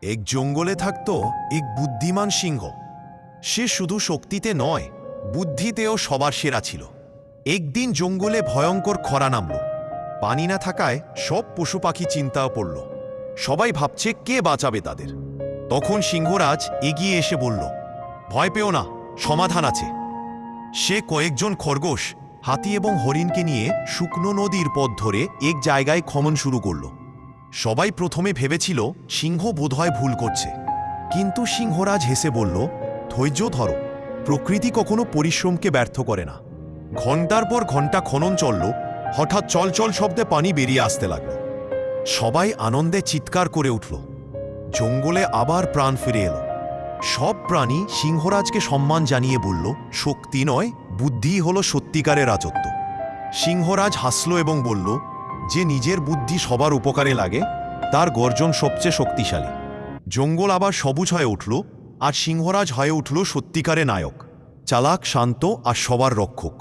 এক জঙ্গলে থাকত এক বুদ্ধিমান সিংহ। সে শুধু শক্তিতে নয়, বুদ্ধিতেও সবার সেরা ছিল। একদিন জঙ্গলে ভয়ঙ্কর খরা নামল। পানি না থাকায় সব পশু পাখি চিন্তায় পড়ল। সবাই ভাবছে কে বাঁচাবে তাদের। তখন সিংহরাজ এগিয়ে এসে বলল, ভয় পেও না, সমাধান আছে। সে কয়েকজন খরগোশ, হাতি এবং হরিণকে নিয়ে শুকনো নদীর পথ ধরে এক জায়গায় খনন শুরু করল। সবাই প্রথমে ভেবেছিল সিংহ বোধহয় ভুল করছে, কিন্তু সিংহরাজ হেসে বলল, ধৈর্য ধরো, প্রকৃতি কখনো পরিশ্রমকে ব্যর্থ করে না। ঘন্টার পর ঘন্টা খনন চলল। হঠাৎ চলচল শব্দে পানি বেরিয়ে আসতে লাগল। সবাই আনন্দে চিৎকার করে উঠল। জঙ্গলে আবার প্রাণ ফিরে এলো। সব প্রাণী সিংহরাজকে সম্মান জানিয়ে বলল, শক্তি নয়, বুদ্ধি হলো সত্যিকারের রাজত্ব। সিংহরাজ হাসল এবং বলল, যে নিজের বুদ্ধি সবার উপকারে লাগে তার গর্জন সবচেয়ে শক্তিশালী। জঙ্গল আবার সবুজ হয়ে উঠল, আর সিংহরাজ হয়ে উঠল সত্যিকারে নায়ক, চালাক, শান্ত আর সবার রক্ষক।